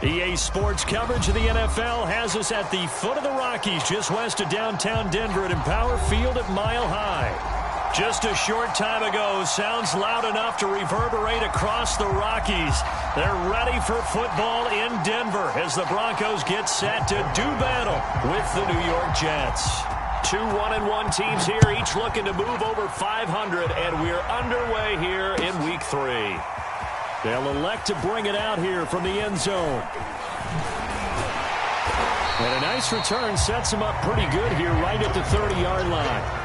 EA Sports coverage of the NFL has us at the foot of the Rockies, just west of downtown Denver at Empower Field at Mile High. Just a short time ago, sounds loud enough to reverberate across the Rockies. They're ready for football in Denver as the Broncos get set to do battle with the New York Jets. Two 1-1 teams here, each looking to move over 500, and we're underway here in Week 3. They'll elect to bring it out here from the end zone. And a nice return sets him up pretty good here right at the 30-yard line.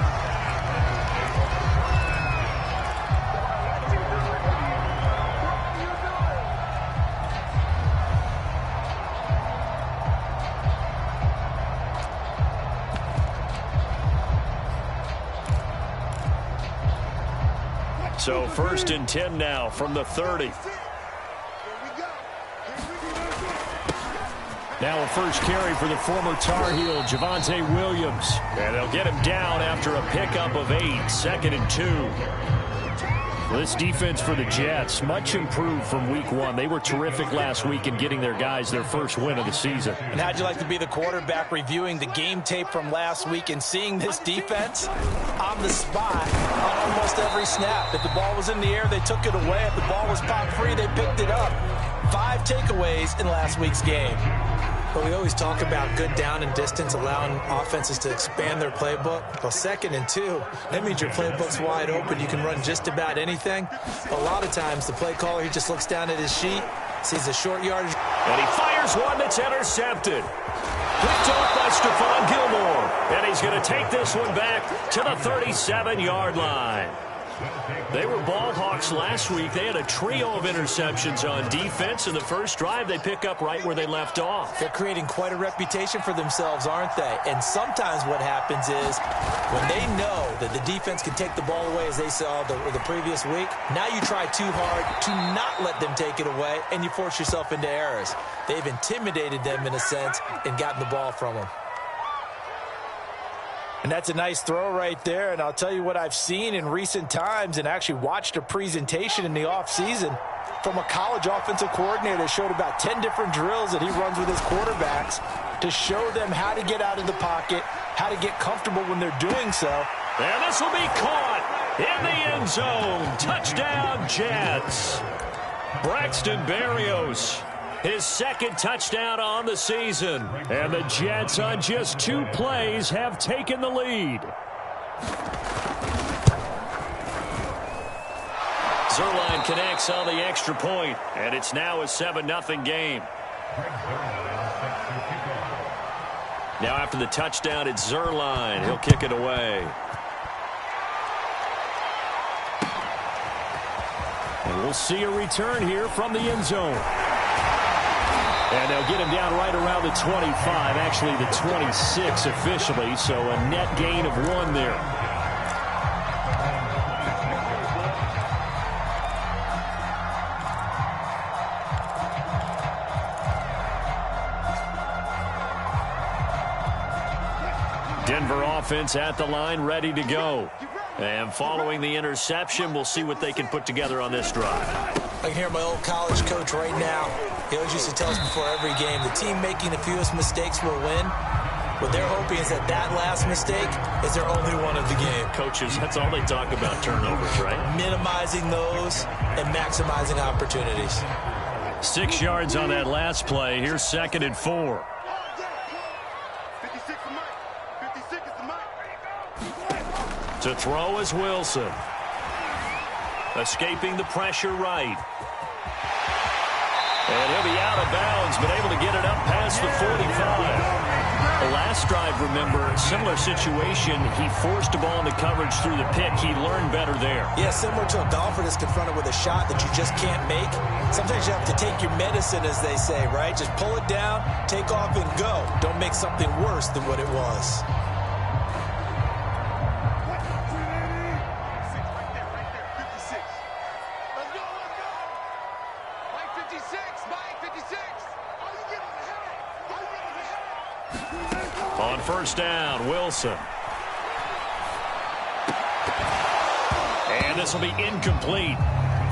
So 1st and 10 now from the 30. Now a first carry for the former Tar Heel, Javonte Williams. And they'll get him down after a pickup of 8, 2nd and 2. This defense for the Jets, much improved from Week 1. They were terrific last week in getting their guys their first win of the season. And how'd you like to be the quarterback reviewing the game tape from last week and seeing this defense on the spot on almost every snap? If the ball was in the air, they took it away. If the ball was popped free, they picked it up. 5 takeaways in last week's game. But we always talk about good down and distance, allowing offenses to expand their playbook. Well, 2nd and 2, that means your playbook's wide open. You can run just about anything. A lot of times, the play caller, he just looks down at his sheet, sees a short yardage. And he fires one that's intercepted. Picked off by Stephon Gilmore. And he's going to take this one back to the 37-yard line. They were ball hawks last week. They had a trio of interceptions on defense. In the first drive, they pick up right where they left off. They're creating quite a reputation for themselves, aren't they? And sometimes what happens is when they know that the defense can take the ball away, as they saw the previous week, now you try too hard to not let them take it away, and you force yourself into errors. They've intimidated them in a sense and gotten the ball from them. And that's a nice throw right there. And I'll tell you what I've seen in recent times and actually watched a presentation in the offseason from a college offensive coordinator that showed about 10 different drills that he runs with his quarterbacks to show them how to get out of the pocket, how to get comfortable when they're doing so. And this will be caught in the end zone. Touchdown, Jets. Braxton Berrios. His 2nd touchdown on the season. And the Jets on just 2 plays have taken the lead. Zuerlein connects on the extra point, and it's now a 7-0 game. Now after the touchdown, it's Zuerlein. He'll kick it away. And we'll see a return here from the end zone. And they'll get him down right around the 25, actually the 26 officially, so a net gain of 1 there. Denver offense at the line, ready to go. And following the interception, we'll see what they can put together on this drive. I can hear my old college coach right now. He always used to tell us before every game, the team making the fewest mistakes will win. What they're hoping is that last mistake is their only one of the game. Coaches, that's all they talk about, turnovers, right? Minimizing those and maximizing opportunities. 6 yards on that last play. Here's 2nd and 4. To throw is Wilson. Escaping the pressure right. And he'll be out of bounds, but able to get it up past the 45. The last drive, remember, similar situation. He forced a ball into coverage through the pick. He learned better there. Yeah, similar to a golfer that's confronted with a shot that you just can't make. Sometimes you have to take your medicine, as they say, right? Just pull it down, take off, and go. Don't make something worse than what it was. On first down, Wilson. And this will be incomplete.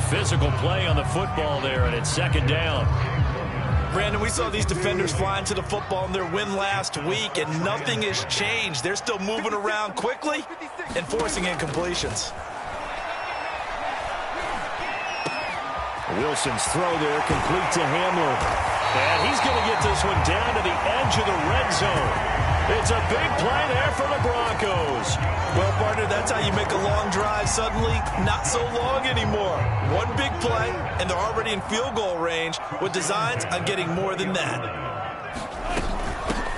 Physical play on the football there, and it's 2nd down. Brandon, we saw these defenders flying to the football in their win last week, and nothing has changed. They're still moving around quickly and forcing incompletions. Wilson's throw there, complete to Hamler. And he's going to get this one down to the edge of the red zone. It's a big play there for the Broncos. Well, partner, that's how you make a long drive suddenly not so long anymore. One big play, and they're already in field goal range with designs on getting more than that.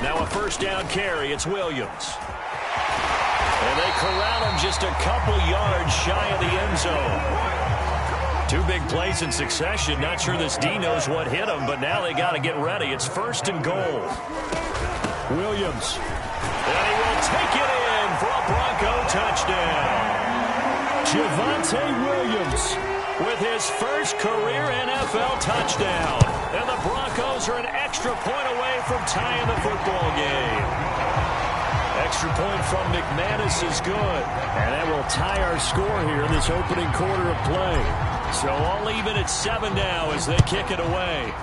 Now a first down carry. It's Williams. And they corral him just a couple yards shy of the end zone. Two big plays in succession. Not sure this D knows what hit him, but now they got to get ready. It's first and goal. Williams. And he will take it in for a Bronco touchdown. Javonte Williams with his first career NFL touchdown. And the Broncos are an extra point away from tying the football game. Extra point from McManus is good. And that will tie our score here in this opening quarter of play. So all even at 7 now as they kick it away.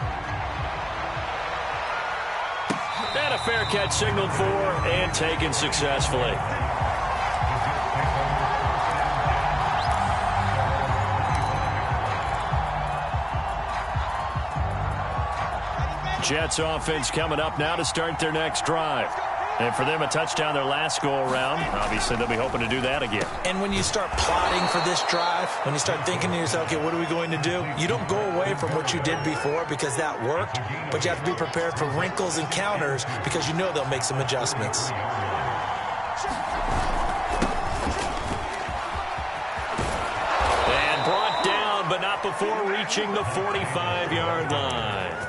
And a fair catch signaled for and taken successfully. Jets offense coming up now to start their next drive. And for them, a touchdown their last go-around. Obviously, they'll be hoping to do that again. And when you start plotting for this drive, when you start thinking to yourself, okay, what are we going to do? You don't go away from what you did before because that worked, but you have to be prepared for wrinkles and counters because you know they'll make some adjustments. And brought down, but not before reaching the 45-yard line.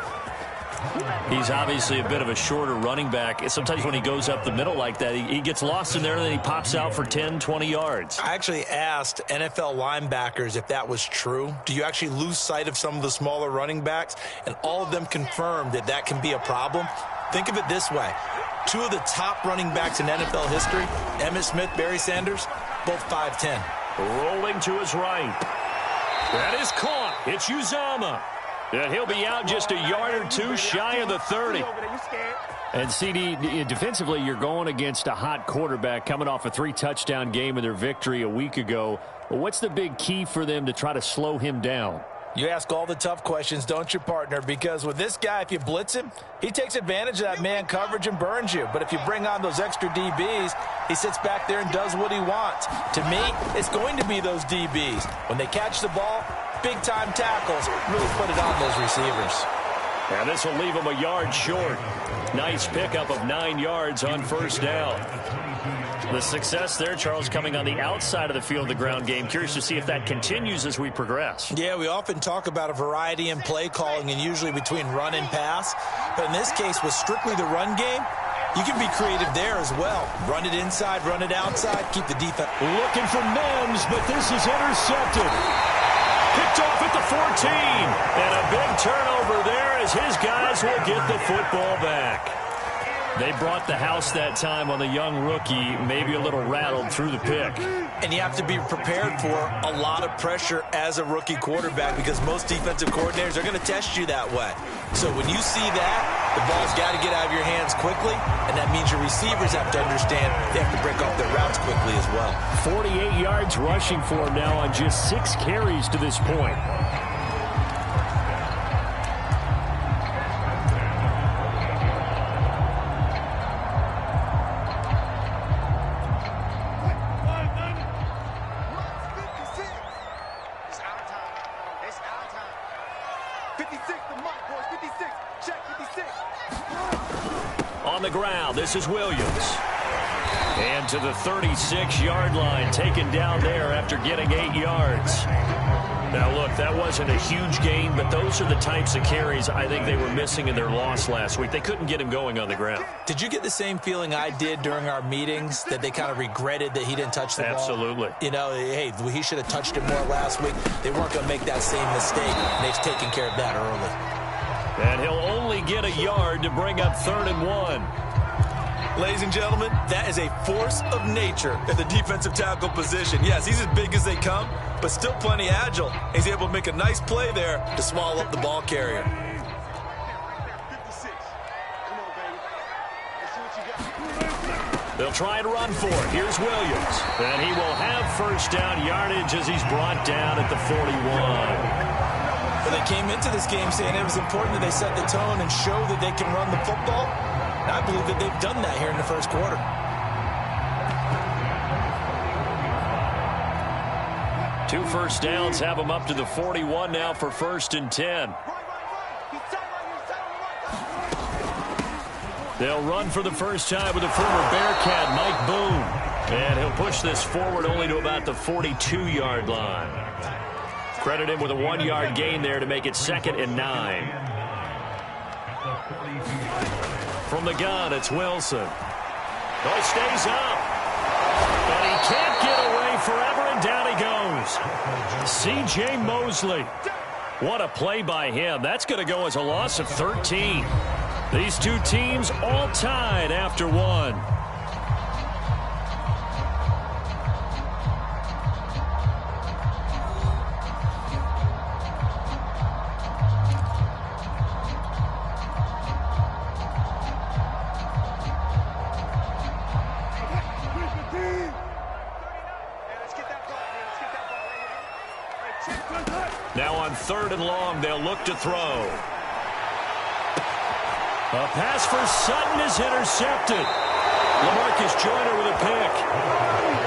He's obviously a bit of a shorter running back. Sometimes when he goes up the middle like that, he gets lost in there and then he pops out for 10, 20 yards. I actually asked NFL linebackers if that was true. Do you actually lose sight of some of the smaller running backs? And all of them confirmed that that can be a problem. Think of it this way. Two of the top running backs in NFL history, Emmitt Smith, Barry Sanders, both 5'10". Rolling to his right. That is caught. It's Uzomah. And he'll be out just a yard or two shy of the 30. And CD, defensively, you're going against a hot quarterback coming off a 3-touchdown game in their victory a week ago. Well, what's the big key for them to try to slow him down? You ask all the tough questions, don't you, partner? Because with this guy, if you blitz him, he takes advantage of that man coverage and burns you. But if you bring on those extra DBs, he sits back there and does what he wants. To me, it's going to be those DBs. When they catch the ball, big-time tackles really put it on those receivers. And this will leave him a yard short. Nice pickup of 9 yards on first down. The success there, Charles, coming on the outside of the field, the ground game. Curious to see if that continues as we progress. Yeah, we often talk about a variety in play calling and usually between run and pass. But in this case, with strictly the run game, you can be creative there as well. Run it inside, run it outside, keep the defense. Looking for Mims, but this is intercepted. Picked off at the 14. And a big turnover there as his guys will get the football back. They brought the house that time on the young rookie, maybe a little rattled through the pick. And you have to be prepared for a lot of pressure as a rookie quarterback because most defensive coordinators are going to test you that way. So when you see that, the ball's got to get out of your hands quickly, and that means your receivers have to understand they have to break off their routes quickly as well. 48 yards rushing for him now on just 6 carries to this point. This is Williams. And to the 36-yard line, taken down there after getting 8 yards. Now, look, that wasn't a huge gain, but those are the types of carries I think they were missing in their loss last week. They couldn't get him going on the ground. Did you get the same feeling I did during our meetings, that they kind of regretted that he didn't touch the ball? Absolutely. You know, hey, he should have touched it more last week. They weren't going to make that same mistake, and they've taken care of that early. And he'll only get a yard to bring up 3rd and 1. Ladies and gentlemen, that is a force of nature at the defensive tackle position. Yes, he's as big as they come, but still plenty agile. He's able to make a nice play there to swallow up the ball carrier. They'll try and run for it. Here's Williams. And he will have first down yardage as he's brought down at the 41. Well, they came into this game saying it was important that they set the tone and show that they can run the football. And I believe that they've done that here in the first quarter. Two first downs have them up to the 41 now for 1st and 10. They'll run for the first time with the former Bearcat, Mike Boone. And he'll push this forward only to about the 42-yard line. Credit him with a 1-yard gain there to make it 2nd and 9. From the gun, it's Wilson. Oh, stays up. But he can't get away forever, and down he goes. C.J. Mosley. What a play by him. That's going to go as a loss of 13. These two teams all tied after one. Now on 3rd and long, they'll look to throw. A pass for Sutton is intercepted. LaMarcus Joyner with a pick.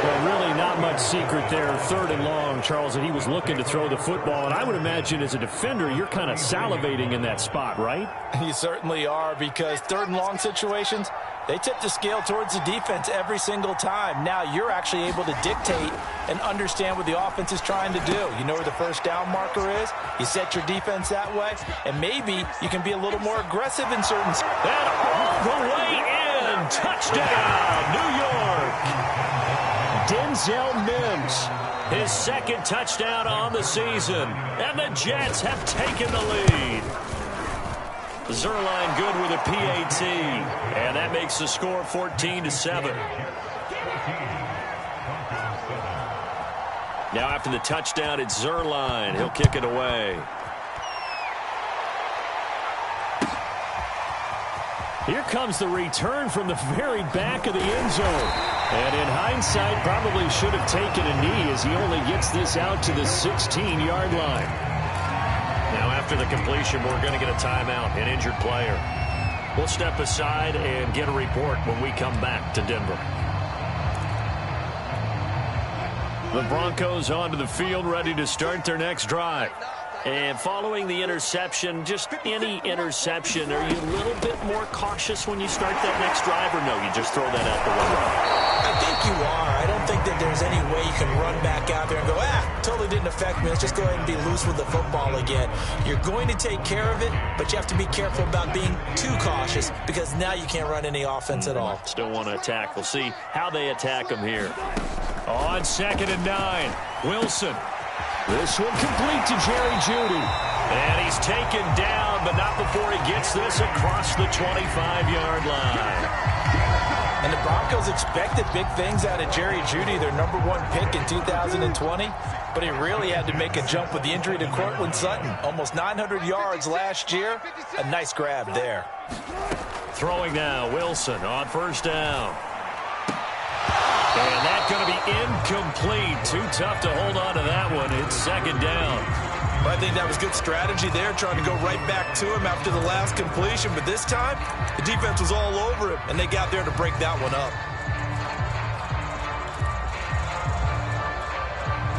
Well, really not much secret there. 3rd and long, Charles, and he was looking to throw the football. And I would imagine as a defender, you're kind of salivating in that spot, right? You certainly are, because 3rd and long situations, they tip the scale towards the defense every single time. Now you're actually able to dictate and understand what the offense is trying to do. You know where the first down marker is. You set your defense that way, and maybe you can be a little more aggressive in certain... And all the way in. Touchdown, New York. Denzel Mims, his 2nd touchdown on the season. And the Jets have taken the lead. Zerline good with a PAT. And that makes the score 14-7. Now after the touchdown, it's Zerline. He'll kick it away. Here comes the return from the very back of the end zone. And in hindsight, probably should have taken a knee as he only gets this out to the 16-yard line. Now after the completion, we're going to get a timeout, an injured player. We'll step aside and get a report when we come back to Denver. The Broncos onto the field, ready to start their next drive. And following the interception, just any interception, are you a little bit more cautious when you start that next drive, or no, you just throw that out the window? I think you are. I don't think that there's any way you can run back out there and go, totally didn't affect me. Let's just go ahead and be loose with the football again. You're going to take care of it, but you have to be careful about being too cautious, because now you can't run any offense at all. Still want to attack. We'll see how they attack them here. On 2nd and 9, Wilson. This one complete to Jerry Jeudy. And he's taken down, but not before he gets this across the 25-yard line. And the Broncos expected big things out of Jerry Jeudy, their #1 pick in 2020. But he really had to make a jump with the injury to Cortland Sutton. Almost 900 yards last year. A nice grab there. Throwing now, Wilson on 1st down. And that's going to be incomplete. Too tough to hold on to that one. It's 2nd down. I think that was good strategy there, trying to go right back to him after the last completion. But this time, the defense was all over him, and they got there to break that one up.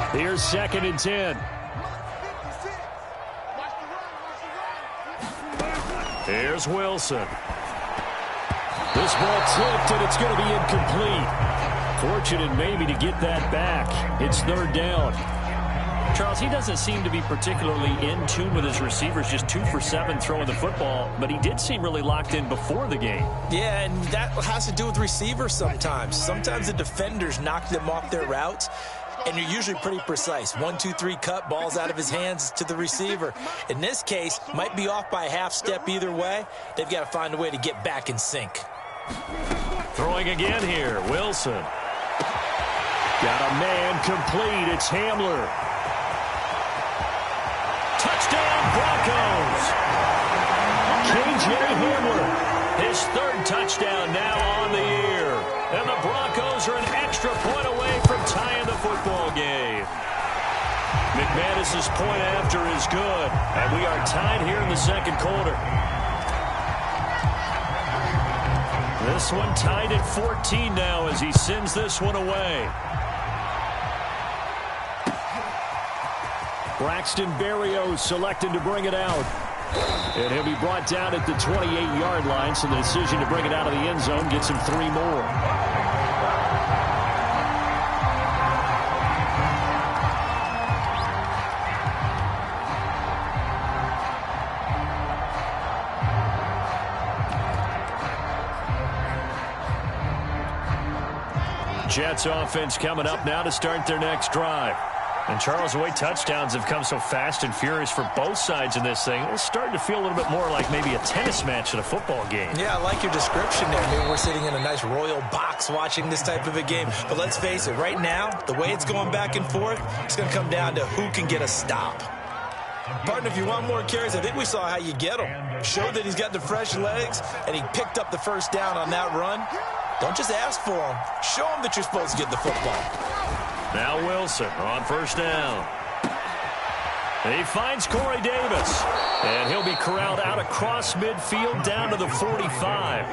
Here's 2nd and 10. Here's Wilson. This ball tipped, and it's going to be incomplete. Fortunate maybe to get that back. It's 3rd down. Charles, he doesn't seem to be particularly in tune with his receivers, just 2 for 7 throwing the football, but he did seem really locked in before the game. Yeah, and that has to do with receivers sometimes. Sometimes the defenders knock them off their routes, and you're usually pretty precise. 1, 2, 3 cut, balls out of his hands to the receiver. In this case, might be off by a half step either way. They've got to find a way to get back in sync. Throwing again here, Wilson. Got a man complete. It's Hamler. Touchdown, Broncos. KJ Hamler, his 3rd touchdown now on the year. And the Broncos Broncos are an extra point away from tying the football game. McManus's point after is good, and we are tied here in the second quarter. This one tied at 14 now as he sends this one away. Braxton Berrios selecting to bring it out. And he'll be brought down at the 28-yard line, so the decision to bring it out of the end zone gets him 3 more. Jets offense coming up now to start their next drive. And, Charles, the way touchdowns have come so fast and furious for both sides in this thing, it's starting to feel a little bit more like maybe a tennis match at a football game. Yeah, I like your description there. Maybe we're sitting in a nice royal box watching this type of a game. But let's face it, right now, the way it's going back and forth, it's going to come down to who can get a stop. Partner, if you want more carries, I think we saw how you get him. Showed that he's got the fresh legs, and he picked up the first down on that run. Don't just ask for him. Show him that you're supposed to get the football. Now Wilson on first down. He finds Corey Davis. And he'll be corralled out across midfield down to the 45.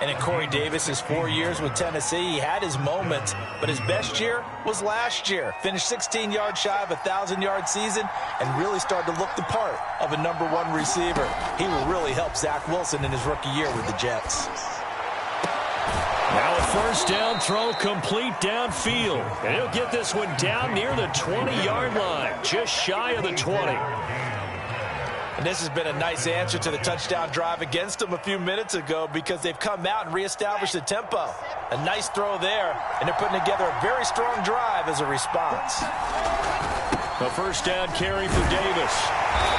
And in Corey Davis's 4 years with Tennessee, he had his moments, but his best year was last year. Finished 16 yards shy of a 1,000-yard season and really started to look the part of a #1 receiver. He will really help Zach Wilson in his rookie year with the Jets. Now a first down throw complete downfield. And he'll get this one down near the 20-yard line, just shy of the 20. And this has been a nice answer to the touchdown drive against them a few minutes ago because they've come out and reestablished the tempo. A nice throw there, and they're putting together a very strong drive as a response. A first down carry for Davis.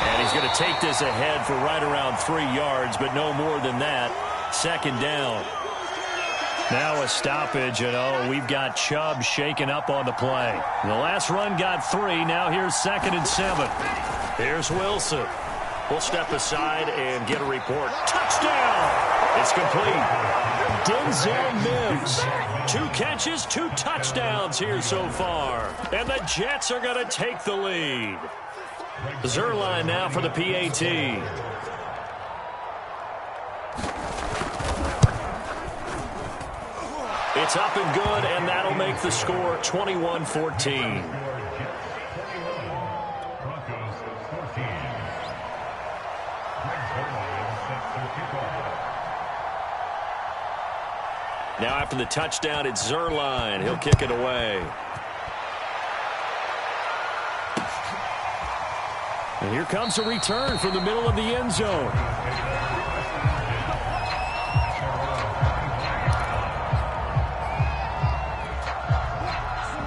And he's going to take this ahead for right around 3 yards, but no more than that. Second down. Now a stoppage, and we've got Chubb shaken up on the play. The last run got 3. Now here's 2nd and 7. Here's Wilson. We'll step aside and get a report. Touchdown! It's complete. Denzel Mims. 2 catches, 2 touchdowns here so far. And the Jets are going to take the lead. Zerline now for the PAT. It's up and good, and that'll make the score 21-14. Now after the touchdown, it's Zerline. He'll kick it away. And here comes a return from the middle of the end zone.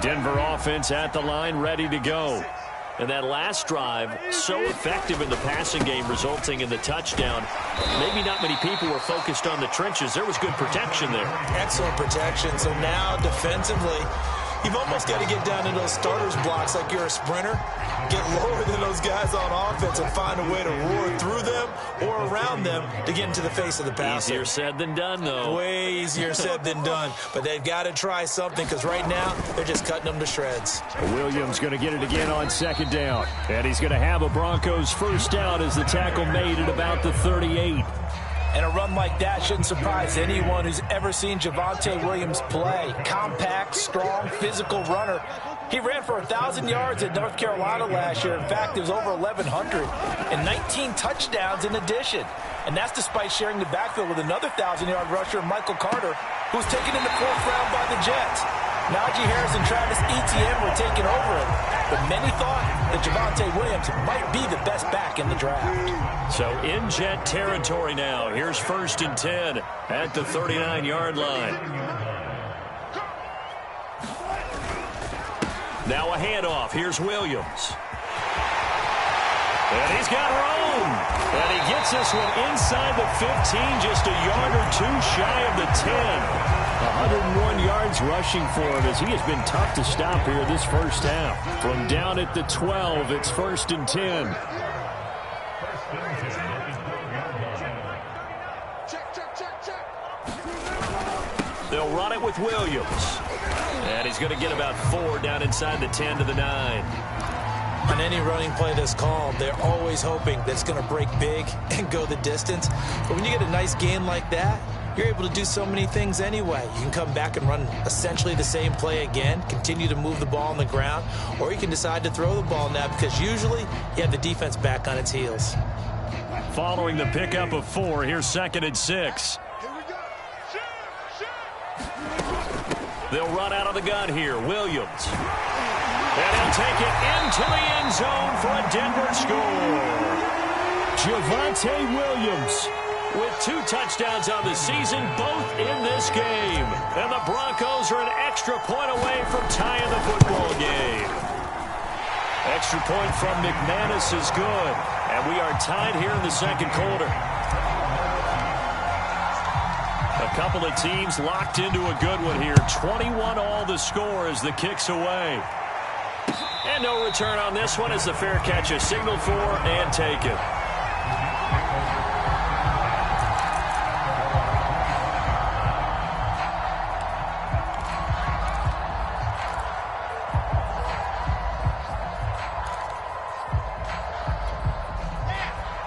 Denver offense at the line, ready to go. And that last drive, so effective in the passing game, resulting in the touchdown. Maybe not many people were focused on the trenches. There was good protection there. Excellent protection. So now defensively, you've almost got to get down in those starters blocks like you're a sprinter. Get lower than those guys on offense and find a way to roar through them or around them to get into the face of the passer. Easier said than done, though. Way easier said than done. But they've got to try something because right now they're just cutting them to shreds. Williams going to get it again on 2nd down. And he's going to have a Broncos first down as the tackle made at about the 38. And a run like that shouldn't surprise anyone who's ever seen Javonte Williams play. Compact, strong, physical runner. He ran for 1,000 yards at North Carolina last year. In fact, it was over 1,100 and 19 touchdowns in addition. And that's despite sharing the backfield with another 1,000-yard rusher, Michael Carter, who was taken in the 4th round by the Jets. Najee Harris and Travis Etienne were taking over him. But many thought that Javonte Williams might be the best back in the draft. So in Jet territory now. Here's 1st and 10 at the 39-yard line. Now a handoff. Here's Williams. And he's got room. And he gets this one inside the 15, just a yard or 2 shy of the 10. 101 yards rushing for him as he has been tough to stop here this first half. From down at the 12, it's 1st and 10. They'll run it with Williams. And he's going to get about 4 down inside the 10 to the 9. On any running play that's called, they're always hoping that it's going to break big and go the distance. But when you get a nice gain like that, you're able to do so many things anyway. You can come back and run essentially the same play again, continue to move the ball on the ground, or you can decide to throw the ball now because usually you have the defense back on its heels. Following the pickup of 4, here's 2nd and 6. They'll run out of the gun here. Williams. And he'll take it into the end zone for a Denver score. Javonte Williams with 2 touchdowns on the season, both in this game. And the Broncos are an extra point away from tying the football game. Extra point from McManus is good. And we are tied here in the second quarter. A couple of teams locked into a good one here. 21 all the score as the kick's away. And no return on this one as the fair catch is signaled for and taken.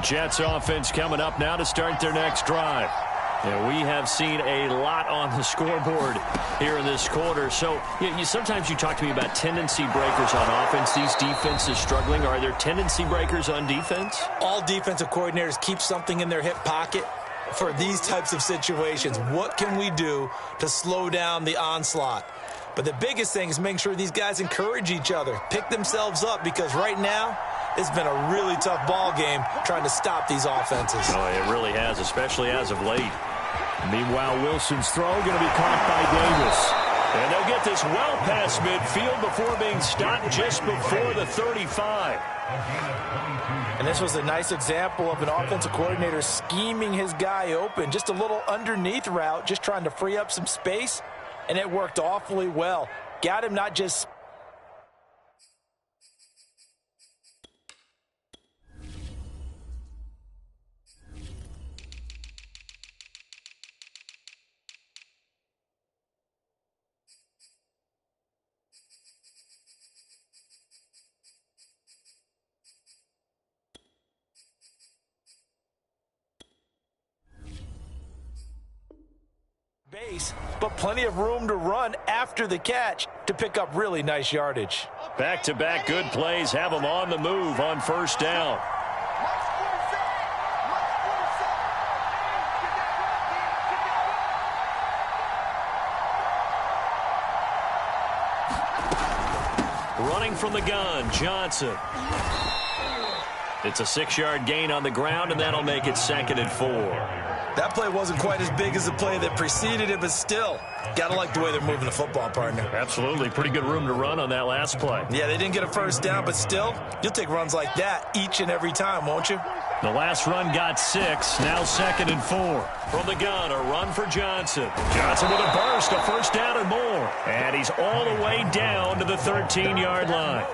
Jets offense coming up now to start their next drive. And we have seen a lot on the scoreboard here in this quarter. So sometimes you talk to me about tendency breakers on offense. These defenses struggling. Are there tendency breakers on defense? All defensive coordinators keep something in their hip pocket for these types of situations. What can we do to slow down the onslaught? But the biggest thing is making sure these guys encourage each other, pick themselves up, because right now it's been a really tough ball game trying to stop these offenses. Oh, it really has, especially as of late. Meanwhile, Wilson's throw going to be caught by Davis. And they'll get this well past midfield before being stopped just before the 35. And this was a nice example of an offensive coordinator scheming his guy open. Just a little underneath route, just trying to free up some space. And it worked awfully well. Got him not just... base, but plenty of room to run after the catch to pick up really nice yardage. Back-to-back good plays have them on the move on first down. Running from the gun, Johnson. It's a 6-yard gain on the ground, and that'll make it 2nd and 4. That play wasn't quite as big as the play that preceded it, but still, got to like the way they're moving the football, partner. Absolutely. Pretty good room to run on that last play. Yeah, they didn't get a first down, but still, you'll take runs like that each and every time, won't you? The last run got 6, now 2nd and 4. From the gun, a run for Johnson. Johnson with a burst, a first down and more. And he's all the way down to the 13-yard line.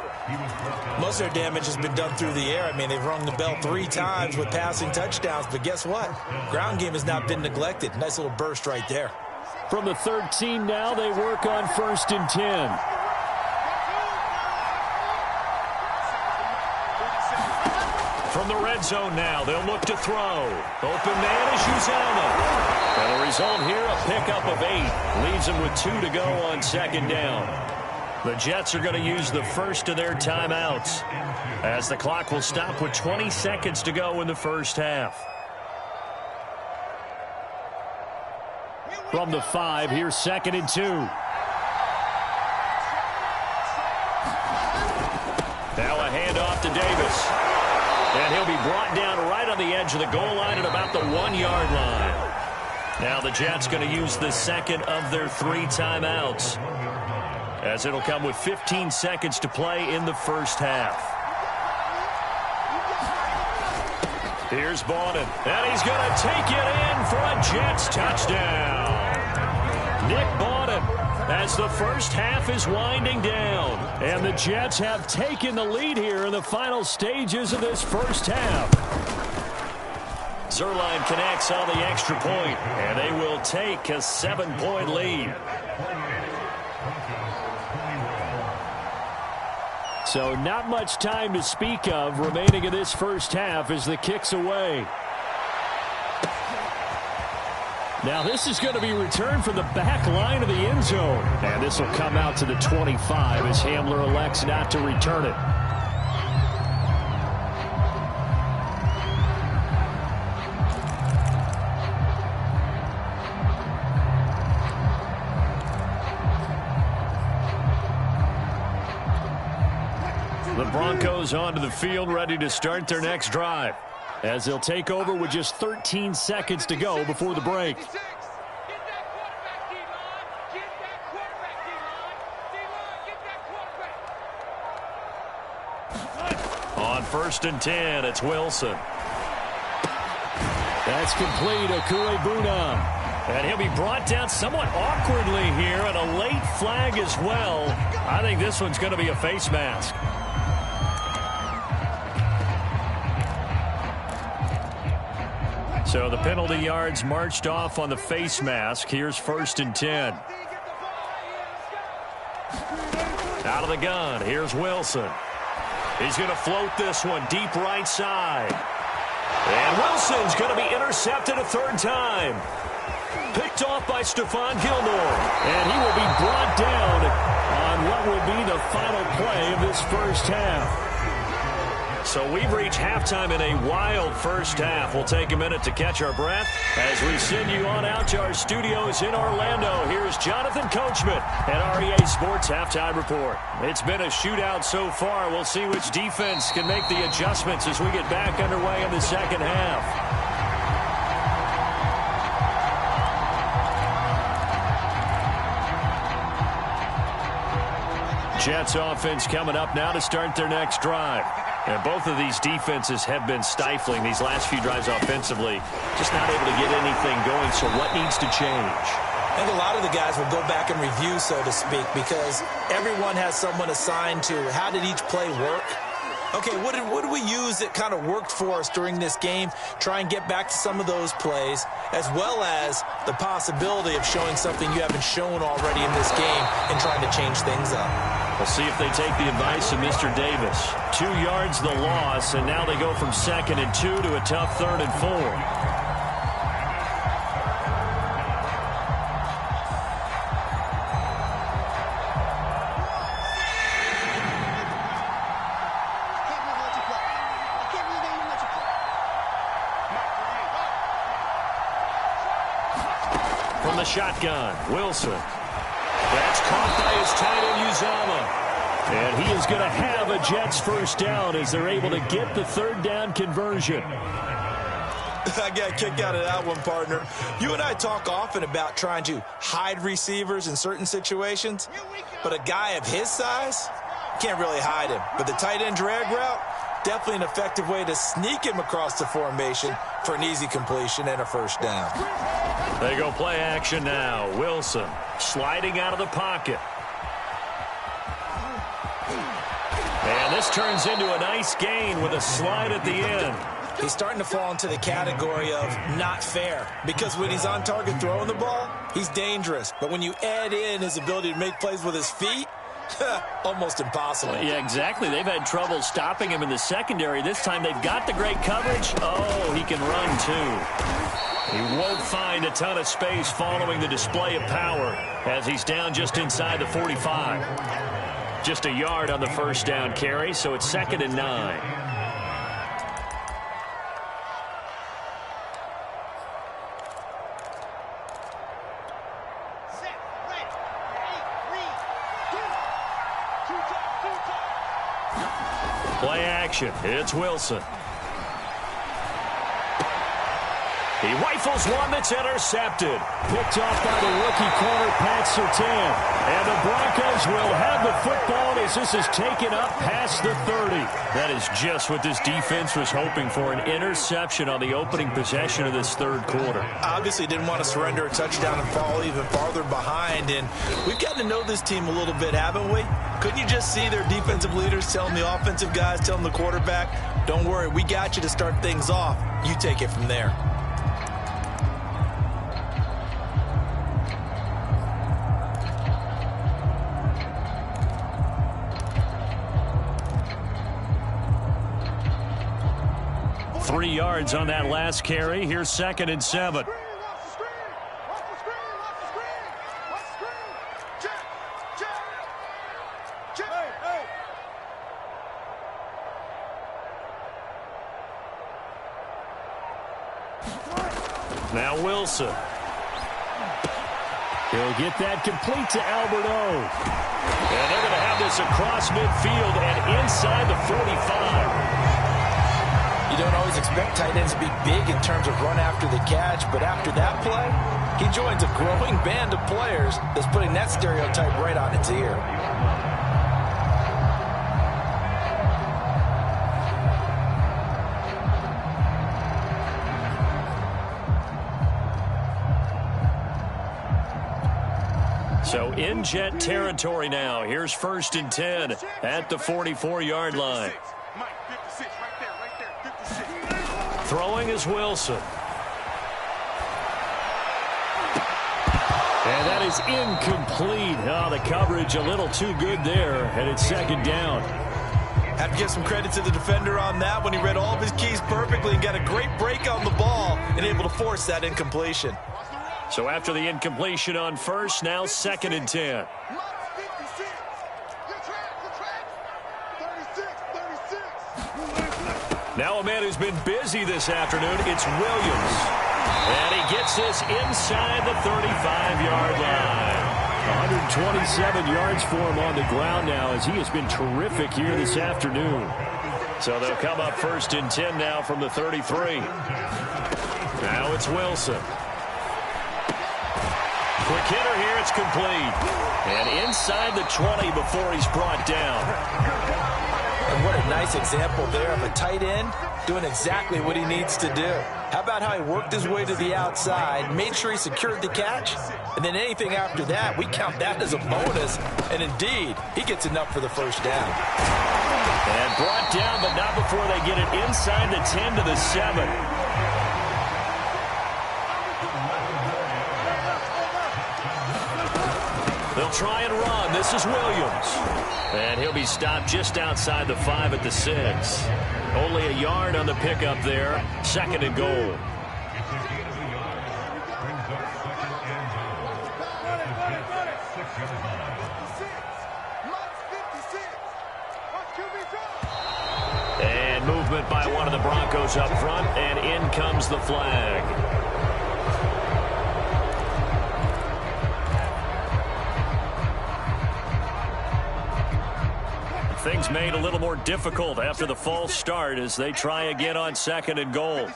Most of their damage has been done through the air. I mean, they've rung the bell 3 times with passing touchdowns, but guess what? Ground game has not been neglected. Nice little burst right there. From the 13 now, they work on 1st and 10. From the red zone now, they'll look to throw. Open man is Uzama. And the result here, a pickup of 8. Leaves them with 2 to go on 2nd down. The Jets are going to use the first of their timeouts as the clock will stop with 20 seconds to go in the first half. From the 5, here's 2nd and 2. Now a handoff to Davis. And he'll be brought down right on the edge of the goal line at about the 1-yard line. Now the Jets going to use the second of their 3 timeouts, as it'll come with 15 seconds to play in the first half. Here's Bowden, and he's going to take it in for a Jets touchdown. Nick Bowden, as the first half is winding down. And the Jets have taken the lead here in the final stages of this first half. Zerline connects on the extra point, and they will take a 7-point lead. So not much time to speak of remaining in this first half as the kick's away. Now this is going to be returned from the back line of the end zone. And this will come out to the 25 as Hamler elects not to return it. The Broncos onto the field, ready to start their next drive, as they'll take over with just 13 seconds to go before the break. On 1st and 10, it's Wilson. That's complete, Okuebuna. And he'll be brought down somewhat awkwardly here, and a late flag as well. I think this one's going to be a face mask. So the penalty yards marched off on the face mask. Here's 1st and 10. Out of the gun, here's Wilson. He's going to float this one deep right side. And Wilson's going to be intercepted a 3rd time. Picked off by Stephon Gilmore. And he will be brought down on what will be the final play of this first half. So we've reached halftime in a wild first half. We'll take a minute to catch our breath as we send you on out to our studios in Orlando. Here's Jonathan Coachman at REA Sports Halftime Report. It's been a shootout so far. We'll see which defense can make the adjustments as we get back underway in the second half. Jets offense coming up now to start their next drive. And both of these defenses have been stifling these last few drives offensively. Just not able to get anything going, so what needs to change? I think a lot of the guys will go back and review, so to speak, because everyone has someone assigned to how did each play work. Okay, what did we use that kind of worked for us during this game? Try and get back to some of those plays, as well as the possibility of showing something you haven't shown already in this game and trying to change things up. We'll see if they take the advice of Mr. Davis. 2 yards the loss, and now they go from 2nd and 2 to a tough 3rd and 4. From the shotgun, Wilson. That's caught by his tight end, Uzomah. And he is going to have a Jets first down as they're able to get the 3rd down conversion. I got a kick out of that one, partner. You and I talk often about trying to hide receivers in certain situations, but a guy of his size, can't really hide him. But the tight end drag route, definitely an effective way to sneak him across the formation for an easy completion and a first down. They go play action now. Wilson sliding out of the pocket. And this turns into a nice gain with a slide at the end. He's starting to fall into the category of not fair, because when he's on target throwing the ball, he's dangerous. But when you add in his ability to make plays with his feet, almost impossible. Yeah, exactly. They've had trouble stopping him in the secondary. This time they've got the great coverage. Oh, he can run too. He won't find a ton of space following the display of power as he's down just inside the 45. Just a yard on the first down carry, so it's 2nd and 9. Play action. It's Wilson. He rifles one that's intercepted. Picked off by the rookie corner, Pat Surtain. And the Broncos will have the football as this is taken up past the 30. That is just what this defense was hoping for, an interception on the opening possession of this 3rd quarter. Obviously didn't want to surrender a touchdown and fall even farther behind. And we've gotten to know this team a little bit, haven't we? Couldn't you just see their defensive leaders telling the offensive guys, telling the quarterback, don't worry, we got you to start things off. You take it from there. 3 yards on that last carry. Here's 2nd and 7. Now Wilson. He'll get that complete to Alberto. And they're going to have this across midfield and inside the 45. You don't always expect tight ends to be big in terms of run after the catch, but after that play, he joins a growing band of players that's putting that stereotype right on its ear. So in Jet territory now. Here's 1st and 10 at the 44-yard line. Throwing is Wilson. And that is incomplete. Oh, the coverage a little too good there, and it's 2nd down. Have to give some credit to the defender on that when he read all of his keys perfectly and got a great break on the ball and able to force that incompletion. So after the incompletion on 1st, now 2nd and 10. Now a man who's been busy this afternoon, it's Williams. And he gets this inside the 35-yard line. 127 yards for him on the ground now as he has been terrific here this afternoon. So they'll come up 1st and 10 now from the 33. Now it's Wilson. Quick hitter here, it's complete. And inside the 20 before he's brought down. And what a nice example there of a tight end doing exactly what he needs to do. How about how he worked his way to the outside, made sure he secured the catch, and then anything after that, we count that as a bonus. And indeed, he gets enough for the 1st down. And brought down, but not before they get it inside the 10 to the 7. They'll try and run. This is Williams. And he'll be stopped just outside the 5 at the 6. Only a yard on the pickup there. 2nd and goal. And movement by one of the Broncos up front. And in comes the flag. Things made a little more difficult after the false start as they try again on 2nd and goal.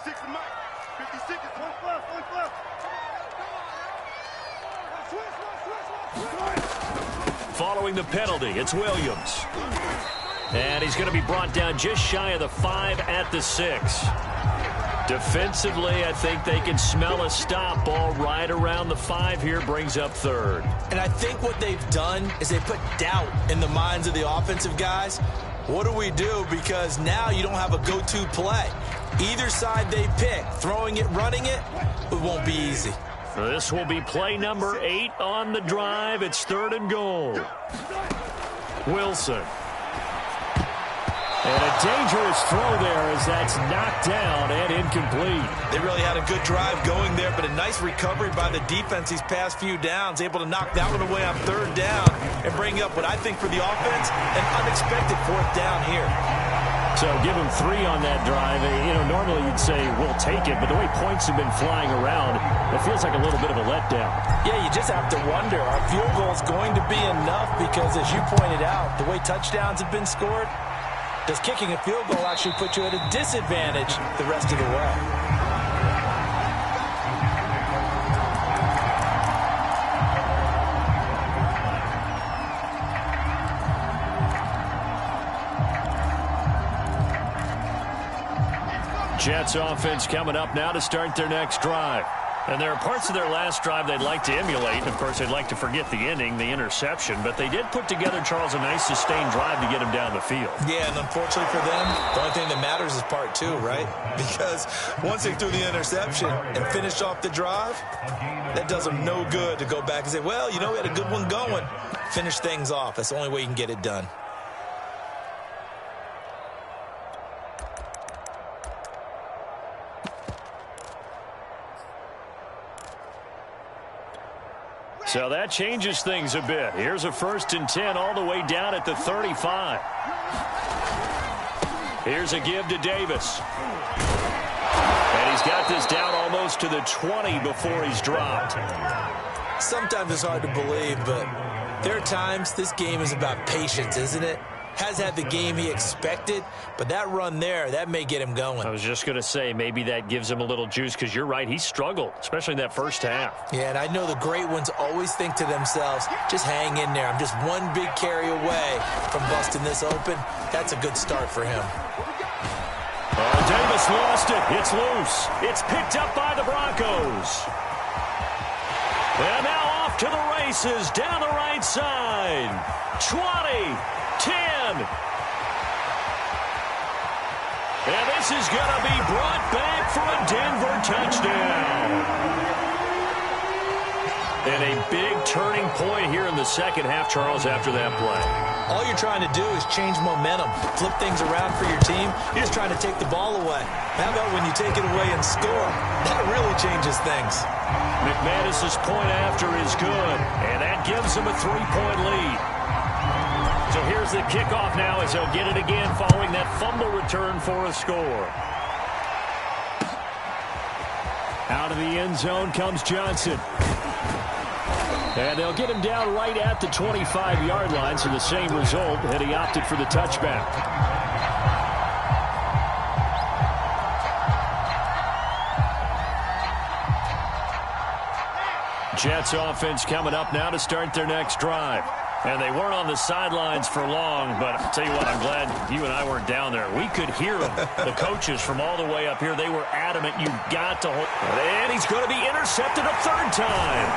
Following the penalty, it's Williams. And he's going to be brought down just shy of the 5 at the 6. Defensively, I think they can smell a stop ball right around the 5 here, brings up 3rd. And I think what they've done is they put doubt in the minds of the offensive guys. What do we do? Because now you don't have a go-to play. Either side they pick, throwing it, running it, it won't be easy. This will be play number 8 on the drive. It's 3rd and goal. Wilson. And a dangerous throw there as that's knocked down and incomplete. They really had a good drive going there, but a nice recovery by the defense these past few downs, able to knock that one away on 3rd down and bring up what I think for the offense, an unexpected 4th down here. So give him 3 on that drive. You know, normally you'd say we'll take it, but the way points have been flying around, it feels like a little bit of a letdown. Yeah, you just have to wonder, are field goals going to be enough? Because as you pointed out, the way touchdowns have been scored, does kicking a field goal actually put you at a disadvantage the rest of the way? Jets offense coming up now to start their next drive. And there are parts of their last drive they'd like to emulate. And, of course, they'd like to forget the ending, the interception. But they did put together, Charles, a nice sustained drive to get him down the field. Yeah, and unfortunately for them, the only thing that matters is part 2, right? Because once they threw the interception and finished off the drive, that does them no good to go back and say, well, you know, we had a good one going. Finish things off. That's the only way you can get it done. So that changes things a bit. Here's a 1st and 10 all the way down at the 35. Here's a give to Davis. And he's got this down almost to the 20 before he's dropped. Sometimes it's hard to believe, but there are times this game is about patience, isn't it? Has had the game he expected, but that run there, that may get him going. I was just going to say, maybe that gives him a little juice, because you're right, he struggled, especially in that first half. Yeah, and I know the great ones always think to themselves, just hang in there. I'm just one big carry away from busting this open. That's a good start for him. Davis lost it. It's loose. It's picked up by the Broncos. And now off to the races down the right side. 20, 10. And this is going to be brought back for a Denver touchdown. And a big turning point here in the second half, Charles, after that play. All you're trying to do is change momentum, flip things around for your team. You're just trying to take the ball away. How about when you take it away and score? That really changes things. McManus's point after is good, and that gives him a 3-point lead. So here's the kickoff now as they'll get it again following that fumble return for a score. Out of the end zone comes Johnson. And they'll get him down right at the 25-yard line, so the same result, and he opted for the touchback. Jets offense coming up now to start their next drive. And they weren't on the sidelines for long, but I'll tell you what, I'm glad you and I weren't down there. We could hear them, the coaches from all the way up here. They were adamant, you've got to hold. And he's going to be intercepted a 3rd time.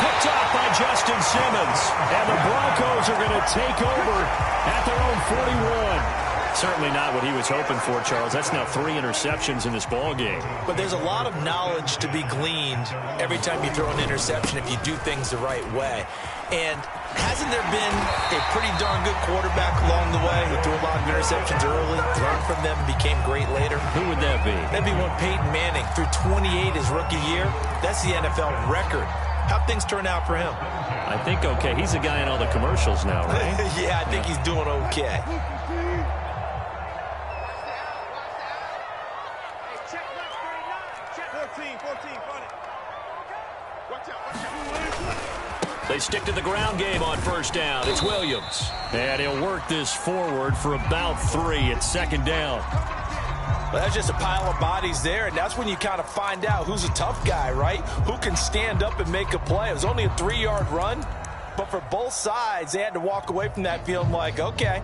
Picked up by Justin Simmons. And the Broncos are going to take over at their own 41. Certainly not what he was hoping for, Charles. That's now 3 interceptions in this ball game. But there's a lot of knowledge to be gleaned every time you throw an interception if you do things the right way. And hasn't there been a pretty darn good quarterback along the way who threw a lot of interceptions early, learned from them, and became great later? Who would that be? That'd be one Peyton Manning threw 28 his rookie year. That's the NFL record. How'd things turn out for him? I think okay. He's the guy in all the commercials now, right? Yeah, I think he's doing okay. They stick to the ground game on 1st down. It's Williams. And he'll work this forward for about 3 at 2nd down. Well, that's just a pile of bodies there, and that's when you kind of find out who's a tough guy, right? Who can stand up and make a play. It was only a 3-yard run, but for both sides, they had to walk away from that feeling like, okay,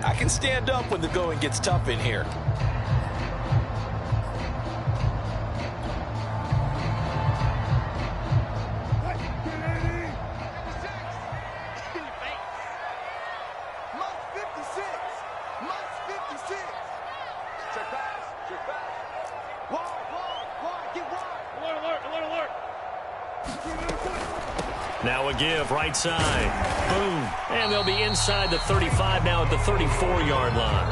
I can stand up when the going gets tough in here. Now a give, right side. Boom. And they'll be inside the 35 now at the 34-yard line.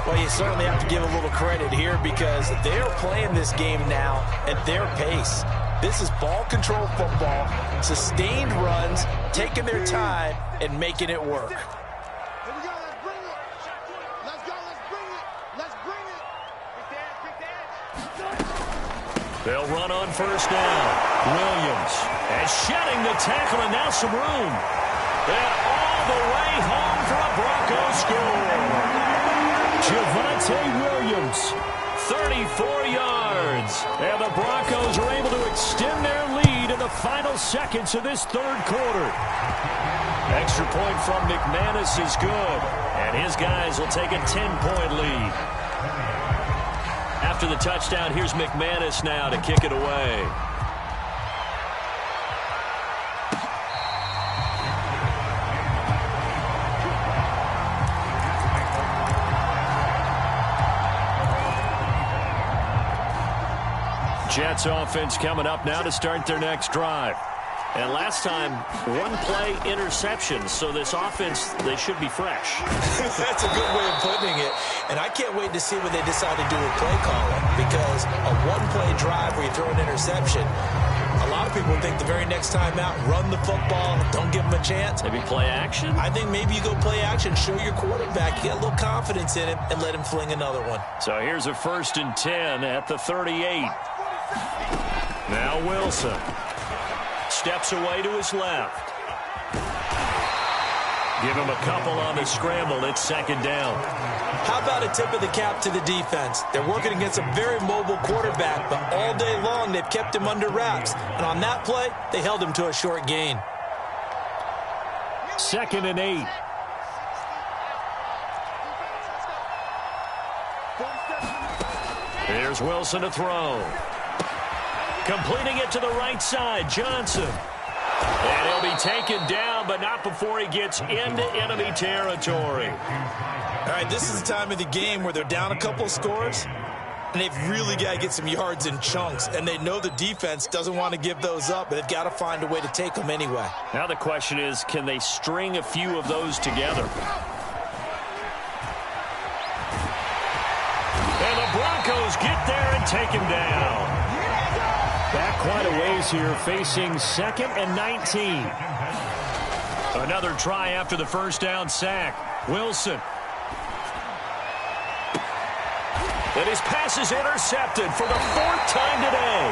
Well, you certainly have to give a little credit here because they're playing this game now at their pace. This is ball control football, sustained runs, taking their time, and making it work. Here we go, let's bring it. Let's go, let's bring it. Let's bring it. They'll run on 1st down. Williams, and shedding the tackle, and now some room. And all the way home for a Broncos score. Javonte Williams, 34 yards. And the Broncos are able to extend their lead in the final seconds of this 3rd quarter. Extra point from McManus is good. And his guys will take a 10-point lead. After the touchdown, here's McManus now to kick it away. Jets offense coming up now to start their next drive. And last time, one play interception. So this offense, they should be fresh. That's a good way of putting it. And I can't wait to see what they decide to do with play calling, because a one-play drive where you throw an interception, a lot of people think the very next time out, run the football, don't give them a chance. Maybe play action? I think maybe you go play action, show your quarterback, you get a little confidence in him, and let him fling another one. So here's a 1st and 10 at the 38. Now Wilson steps away to his left. Give him a couple on the scramble. It's 2nd down. How about a tip of the cap to the defense? They're working against a very mobile quarterback, but all day long they've kept him under wraps. And on that play, they held him to a short gain. 2nd and 8. Here's Wilson to throw. Completing it to the right side, Johnson. And he'll be taken down, but not before he gets into enemy territory. All right, this is the time of the game where they're down a couple of scores, and they've really got to get some yards in chunks, and they know the defense doesn't want to give those up, but they've got to find a way to take them anyway. Now the question is, can they string a few of those together? And the Broncos get there and take him down. Back quite a ways here, facing 2nd and 19. Another try after the 1st down sack. Wilson. And his pass is intercepted for the 4th time today.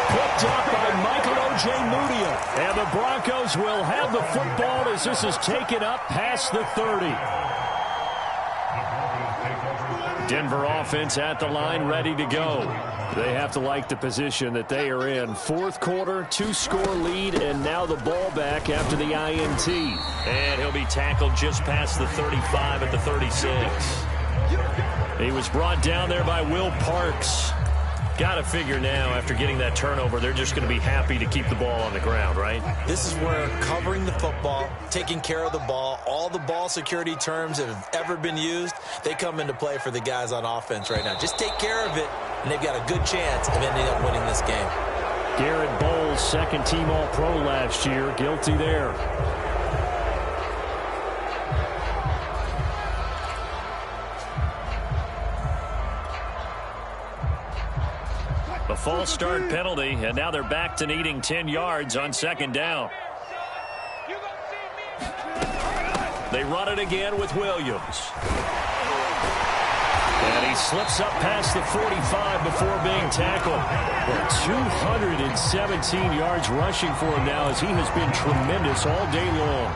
Picked up by Michael Ojemudia. And the Broncos will have the football as this is taken up past the 30. Denver offense at the line, ready to go. They have to like the position that they are in. 4th quarter, 2-score lead, and now the ball back after the INT. And he'll be tackled just past the 35 at the 36. He was brought down there by Will Parks. Got to figure now, after getting that turnover, they're just going to be happy to keep the ball on the ground, right? This is where covering the football, taking care of the ball, all the ball security terms that have ever been used, they come into play for the guys on offense right now. Just take care of it, and they've got a good chance of ending up winning this game. Garrett Bowles, 2nd-team All-Pro last year, guilty there. A false start penalty, and now they're back to needing 10 yards on 2nd down. They run it again with Williams. And he slips up past the 45 before being tackled. Well, 217 yards rushing for him now as he has been tremendous all day long.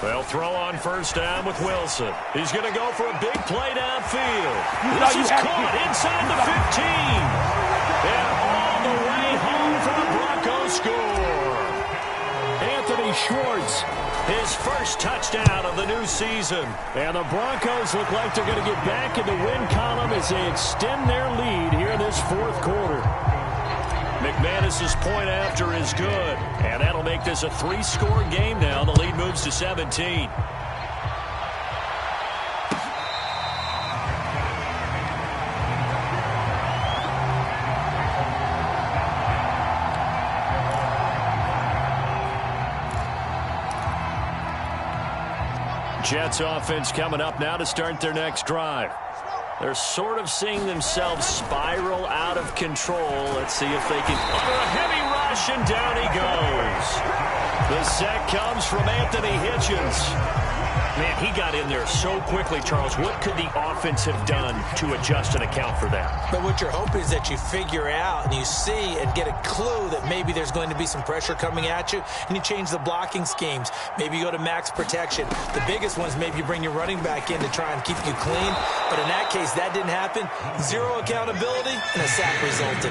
They'll throw on 1st down with Wilson. He's going to go for a big play downfield. This is caught inside the 15. And all the way home for the Broncos score. Anthony Schwartz, his 1st touchdown of the new season. And the Broncos look like they're going to get back in the win column as they extend their lead here in this 4th quarter. McManus's point after is good, and that'll make this a 3-score game now. The lead moves to 17. Jets offense coming up now to start their next drive. They're sort of seeing themselves spiral out of control. Let's see if they can. Under a heavy rush, and down he goes. The sack comes from Anthony Hitchens. Man, he got in there so quickly, Charles. What could the offense have done to adjust and account for that? But what you're hoping is that you figure out and you see and get a clue that maybe there's going to be some pressure coming at you, and you change the blocking schemes. Maybe you go to max protection. The biggest one is maybe you bring your running back in to try and keep you clean. But in that case, that didn't happen. 0 accountability, and a sack resulted.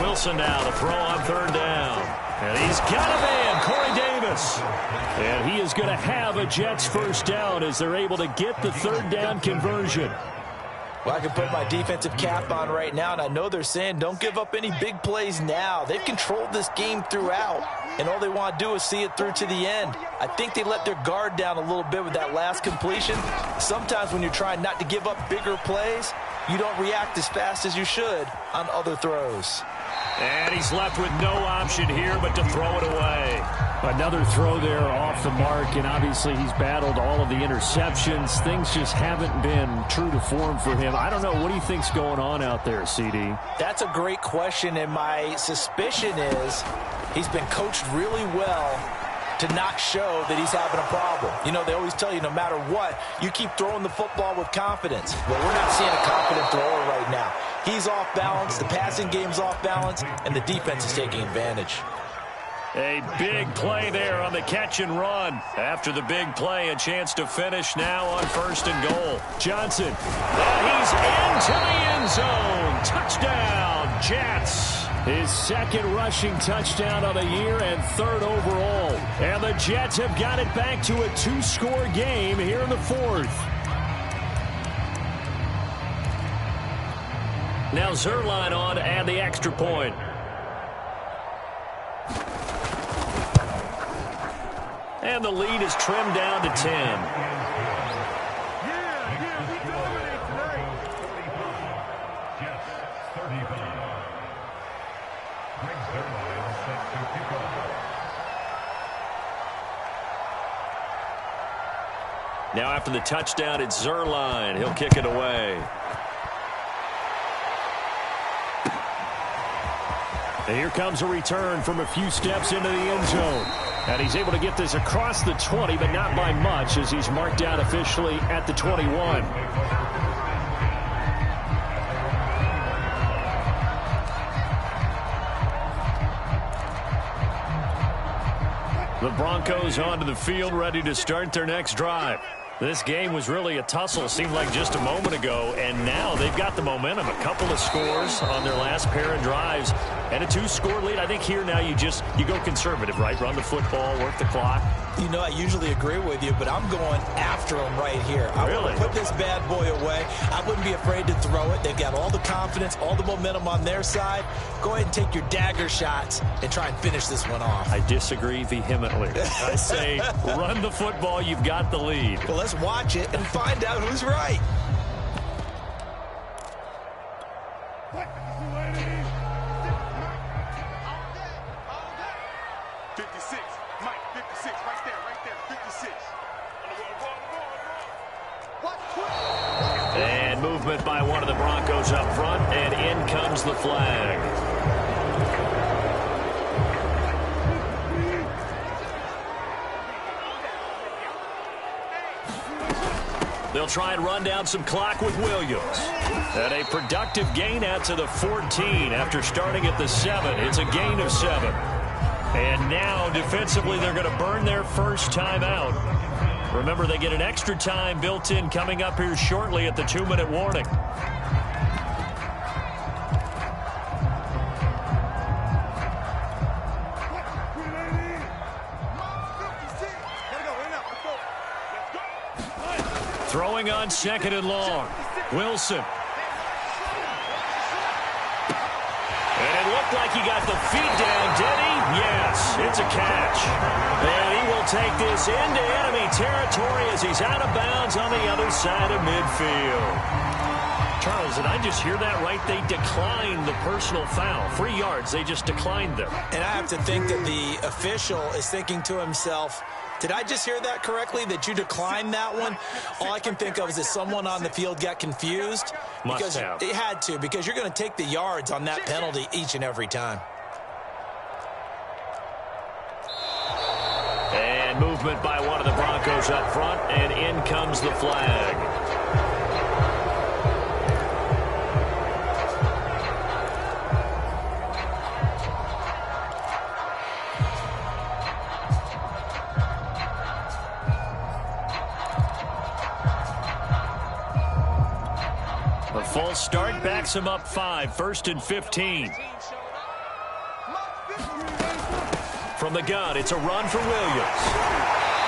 Wilson now to throw on 3rd down. And he's got a man, Corey Davis. And he is going to have a Jets 1st down as they're able to get the 3rd down conversion. Well, I can put my defensive cap on right now, and I know they're saying don't give up any big plays now. They've controlled this game throughout, and all they want to do is see it through to the end. I think they let their guard down a little bit with that last completion. Sometimes when you're trying not to give up bigger plays, you don't react as fast as you should on other throws. And he's left with no option here but to throw it away. Another throw there off the mark, and obviously he's battled all of the interceptions. Things just haven't been true to form for him. I don't know. What do you think's going on out there, CD? That's a great question, and my suspicion is he's been coached really well to not show that he's having a problem. You know, they always tell you no matter what, you keep throwing the football with confidence. Well, we're not seeing a confident thrower right now. He's off balance, the passing game's off balance, and the defense is taking advantage. A big play there on the catch and run. After the big play, a chance to finish now on 1st and goal. Johnson, he's into the end zone. Touchdown, Jets. His second rushing touchdown of the year and 3rd overall. And the Jets have got it back to a 2-score game here in the 4th. Now Zerline on to add the extra point. And the lead is trimmed down to 10. Now after the touchdown, it's Zerline. He'll kick it away. And here comes a return from a few steps into the end zone. And he's able to get this across the 20, but not by much, as he's marked down officially at the 21. The Broncos onto the field, ready to start their next drive. This game was really a tussle, seemed like just a moment ago, and now they've got the momentum. A couple of scores on their last pair of drives, and a 2-score lead. I think here now you go conservative, right? Run the football, work the clock. You know, I usually agree with you, but I'm going after him right here. I Really? want to put this bad boy away. I wouldn't be afraid to throw it. They've got all the confidence, all the momentum on their side. Go ahead and take your dagger shots and try and finish this one off. I disagree vehemently. I say run the football, you've got the lead. Well, let's watch it and find out who's right. And movement by one of the Broncos up front, and in comes the flag. They'll try and run down some clock with Williams. And a productive gain out to the 14 after starting at the 7. It's a gain of 7. And now defensively they're going to burn their first time out. Remember, they get an extra time built in coming up here shortly at the 2-minute warning. Throwing on 2nd and long. Wilson. And it looked like he got the feet down, did he? Yes, it's a catch. And he will take this into enemy territory as he's out of bounds on the other side of midfield. Charles, did I just hear that right? They declined the personal foul. 3 yards, they just declined them. And I have to think that the official is thinking to himself, did I just hear that correctly, that you declined that one? All I can think of is that someone on the field got confused. Must have. It had to, because you're going to take the yards on that penalty each and every time. And movement by one of the Broncos up front, and in comes the flag. A false start backs him up 5, 1st and 15. From the gun, it's a run for Williams.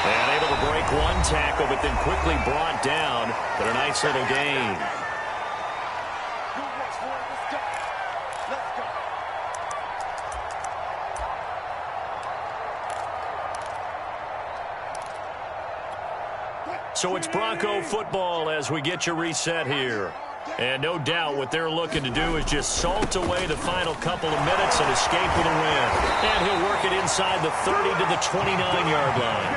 And able to break one tackle, but then quickly brought down. But a nice little gain. So it's Bronco football as we get you reset here. And no doubt what they're looking to do is just salt away the final couple of minutes and escape with a win. And he'll work it inside the 30 to the 29-yard line.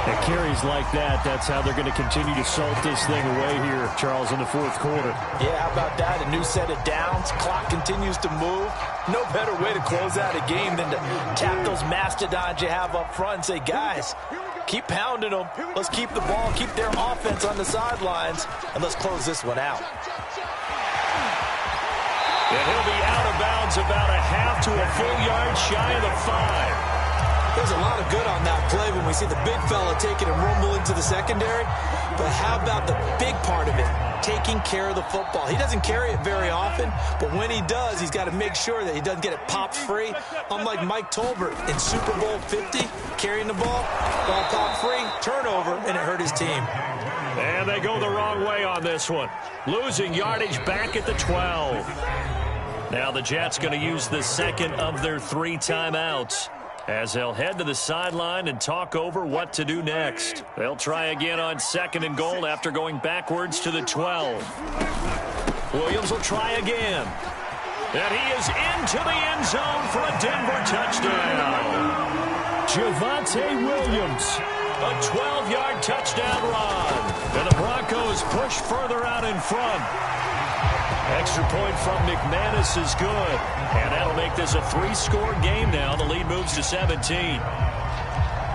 At carries like that, that's how they're going to continue to salt this thing away here, Charles, in the fourth quarter. Yeah, how about that? A new set of downs. Clock continues to move. No better way to close out a game than to tap those mastodons you have up front and say, guys, keep pounding them. Let's keep the ball, keep their offense on the sidelines, and let's close this one out. And he'll be out of bounds about a half to a full yard shy of the 5. There's a lot of good on that play when we see the big fella take it and rumble into the secondary. But how about the big part of it, taking care of the football? He doesn't carry it very often, but when he does, he's got to make sure that he doesn't get it popped free. Unlike Mike Tolbert in Super Bowl 50, carrying the ball popped free, turnover, and it hurt his team. And they go the wrong way on this one. Losing yardage back at the 12. Now the Jets going to use the second of their 3 timeouts, as they'll head to the sideline and talk over what to do next. They'll try again on 2nd and goal after going backwards to the 12. Williams will try again. And he is into the end zone for a Denver touchdown. Javonte Williams, a 12-yard touchdown run. And the Broncos push further out in front. Extra point from McManus is good. And that'll make this a 3-score game now. The lead moves to 17.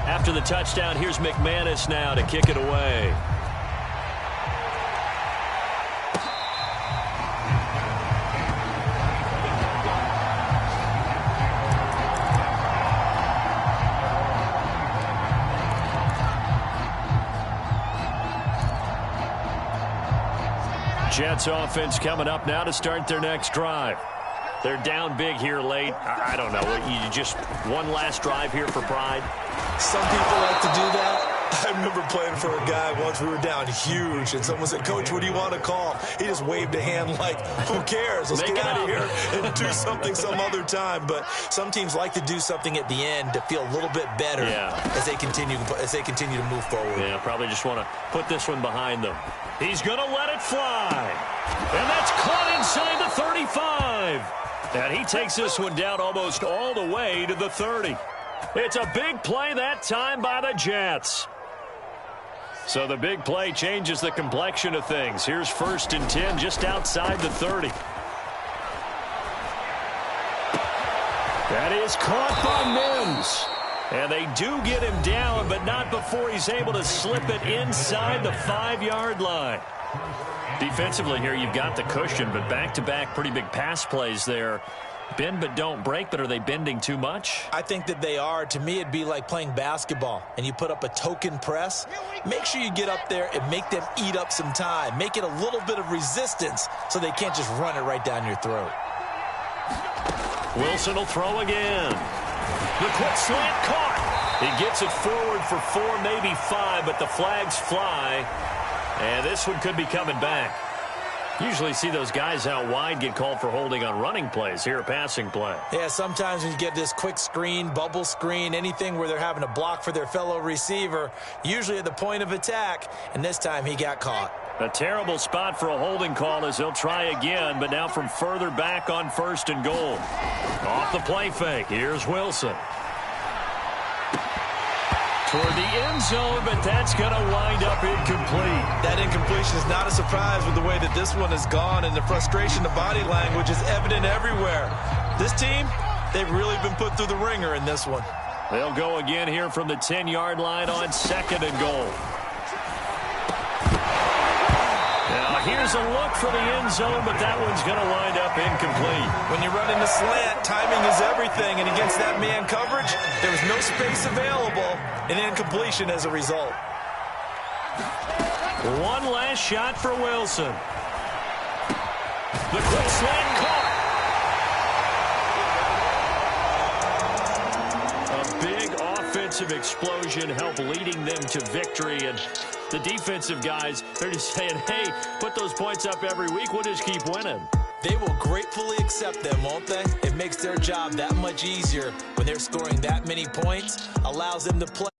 After the touchdown, here's McManus now to kick it away. Jets offense coming up now to start their next drive. They're down big here late. I don't know. You just one last drive here for pride? Some people like to do that. I remember playing for a guy once. We were down huge, and someone said, "Coach, what do you want to call?" He just waved a hand like, who cares? Let's get out of here and do something some other time. But some teams like to do something at the end to feel a little bit better as they continue to move forward. Yeah, probably just want to put this one behind them. He's going to let it fly. And that's caught inside the 35. And he takes this one down almost all the way to the 30. It's a big play that time by the Jets. So the big play changes the complexion of things. Here's 1st and 10 just outside the 30. That is caught by Mims. And they do get him down, but not before he's able to slip it inside the 5-yard line. Defensively here, you've got the cushion, but back-to-back pretty big pass plays there. Bend but don't break, but are they bending too much? I think that they are. To me, it'd be like playing basketball, and you put up a token press. Make sure you get up there and make them eat up some time. Make it a little bit of resistance so they can't just run it right down your throat. Wilson will throw again. The quick slant caught. He gets it forward for 4, maybe 5, but the flags fly. And this one could be coming back. Usually see those guys out wide get called for holding on running plays. Here, a passing play. Yeah, sometimes when you get this quick screen, bubble screen, anything where they're having to block for their fellow receiver, usually at the point of attack, and this time he got caught. A terrible spot for a holding call as they'll try again, but now from further back on 1st and goal. Off the play fake, here's Wilson. Toward the end zone, but that's going to wind up incomplete. That incompletion is not a surprise with the way that this one has gone, and the frustration, the body language is evident everywhere. This team, they've really been put through the ringer in this one. They'll go again here from the 10-yard line on 2nd and goal. Now here's a look for the end zone, but that one's going to wind up incomplete. When you're running the slant, timing is everything, and against that man coverage, there was no space available, and incompletion as a result. One last shot for Wilson. The quick slant caught. A big offensive explosion helped leading them to victory, and the defensive guys, they're just saying, hey, put those points up every week, we'll just keep winning. They will gratefully accept them, won't they? It makes their job that much easier when they're scoring that many points, allows them to play.